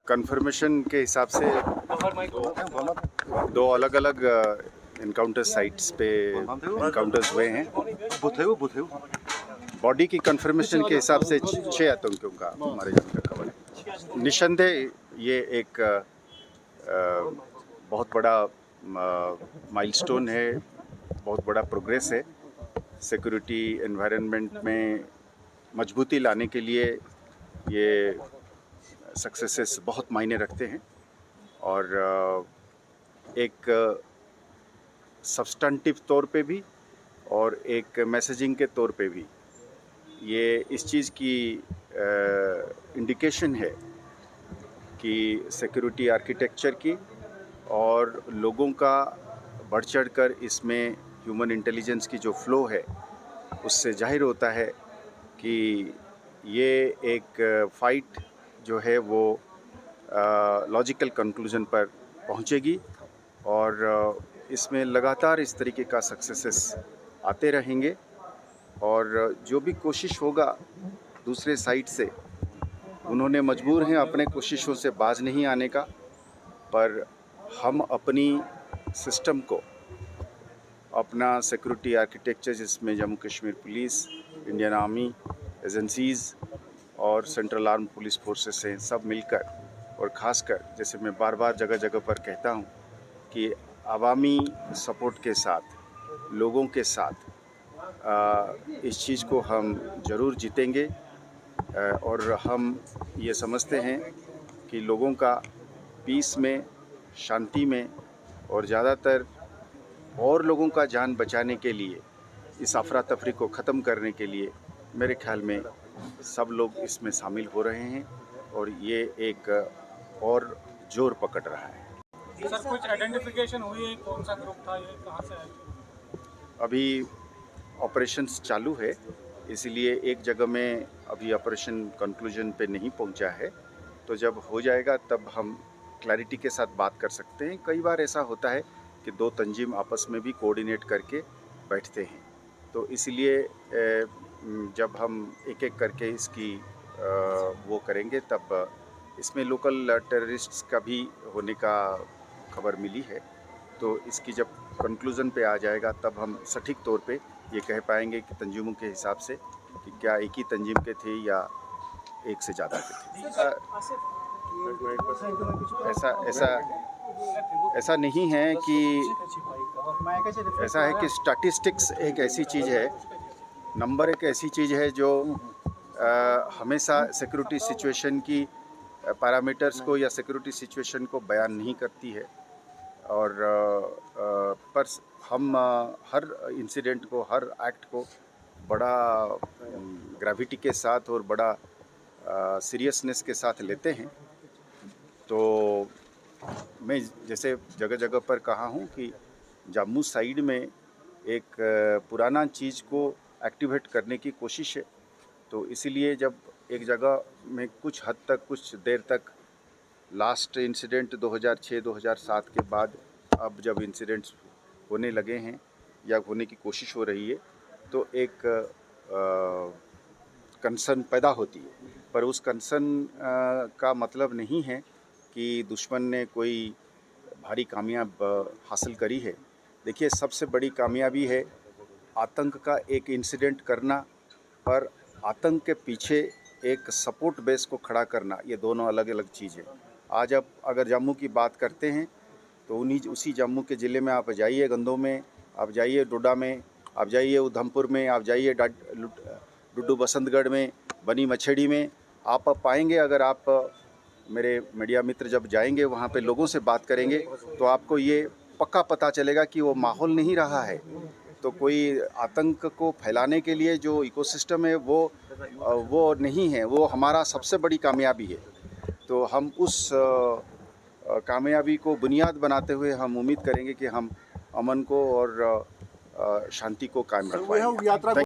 Confirmation के हिसाब से दो अलग अलग इनकाउंटर साइट्स पे इनकाउंटर्स हुए हैं। बॉडी की कंफर्मेशन के हिसाब से 6 आतंकियों का हमारे यहाँ का खबर है। निस्संदेह ये एक बहुत बड़ा माइलस्टोन है, बहुत बड़ा प्रोग्रेस है। सिक्योरिटी एनवायरनमेंट में मजबूती लाने के लिए ये सक्सेसेस बहुत मायने रखते हैं और एक सब्सटेंटिव तौर पे भी और एक मैसेजिंग के तौर पे भी ये इस चीज़ की इंडिकेशन है कि सिक्योरिटी आर्किटेक्चर की और लोगों का बढ़ चढ़ कर इसमें ह्यूमन इंटेलिजेंस की जो फ्लो है उससे जाहिर होता है कि ये एक फ़ाइट जो है वो लॉजिकल कंक्लूजन पर पहुंचेगी और इसमें लगातार इस तरीके का सक्सेसेस आते रहेंगे और जो भी कोशिश होगा दूसरे साइड से, उन्होंने मजबूर हैं अपने कोशिशों से बाज नहीं आने का, पर हम अपनी सिस्टम को, अपना सिक्योरिटी आर्किटेक्चर जिसमें Jammu Kashmir police, Indian army, agencies और सेंट्रल आर्म पुलिस फोर्सेस हैं, सब मिलकर और ख़ासकर जैसे मैं बार बार जगह जगह पर कहता हूँ कि आवामी सपोर्ट के साथ, लोगों के साथ इस चीज़ को हम ज़रूर जीतेंगे और हम ये समझते हैं कि लोगों का पीस में, शांति में और ज़्यादातर और लोगों का जान बचाने के लिए, इस अफरा तफरी को ख़त्म करने के लिए मेरे ख्याल में सब लोग इसमें शामिल हो रहे हैं और ये एक और जोर पकड़ रहा है। सर, कुछ आइडेंटिफिकेशन हुई है कौन सा ग्रुप था, ये कहाँ से आया? अभी ऑपरेशंस चालू है, इसलिए एक जगह में अभी ऑपरेशन कंक्लूजन पे नहीं पहुंचा है, तो जब हो जाएगा तब हम क्लैरिटी के साथ बात कर सकते हैं। कई बार ऐसा होता है कि दो तंजीम आपस में भी कोऑर्डिनेट करके बैठते हैं, तो इसलिए जब हम एक एक करके इसकी वो करेंगे तब इसमें लोकल टेररिस्ट्स का भी होने का खबर मिली है, तो इसकी जब कंक्लूज़न पे आ जाएगा तब हम सटीक तौर पे ये कह पाएंगे कि तंजीमों के हिसाब से कि क्या एक ही तंजीम के थे या एक से ज़्यादा के थे। ऐसा नहीं है कि ऐसा है कि स्टैटिस्टिक्स एक ऐसी चीज़ है, नंबर एक ऐसी चीज़ है जो हमेशा सिक्योरिटी सिचुएशन की पैरामीटर्स को या सिक्योरिटी सिचुएशन को बयान नहीं करती है और पर हम हर इंसिडेंट को, हर एक्ट को बड़ा ग्रेविटी के साथ और बड़ा सीरियसनेस के साथ लेते हैं। तो मैं जैसे जगह जगह पर कहा हूँ कि जम्मू साइड में एक पुराना चीज़ को एक्टिवेट करने की कोशिश है, तो इसीलिए जब एक जगह में कुछ हद तक, कुछ देर तक, लास्ट इंसिडेंट 2006-2007 के बाद अब जब इंसिडेंट्स होने लगे हैं या होने की कोशिश हो रही है, तो एक कंसर्न पैदा होती है, पर उस कंसर्न का मतलब नहीं है कि दुश्मन ने कोई भारी कामयाब हासिल करी है। देखिए, सबसे बड़ी कामयाबी है आतंक का एक इंसिडेंट करना, पर आतंक के पीछे एक सपोर्ट बेस को खड़ा करना, ये दोनों अलग अलग चीज़ है। आज आप अगर जम्मू की बात करते हैं तो उसी जम्मू के ज़िले में आप जाइए, गंदों में आप जाइए, डोडा में आप जाइए, उधमपुर में आप जाइए, डुड्डू बसंतगढ़ में, बनी मछड़ी में आप पाएंगे। अगर आप मेरे मीडिया मित्र जब जाएंगे वहाँ पे, लोगों से बात करेंगे, तो आपको ये पक्का पता चलेगा कि वो माहौल नहीं रहा है। तो कोई आतंक को फैलाने के लिए जो इकोसिस्टम है वो नहीं है, वो हमारा सबसे बड़ी कामयाबी है। तो हम उस कामयाबी को बुनियाद बनाते हुए हम उम्मीद करेंगे कि हम अमन को और शांति को कायम रख पाएंगे।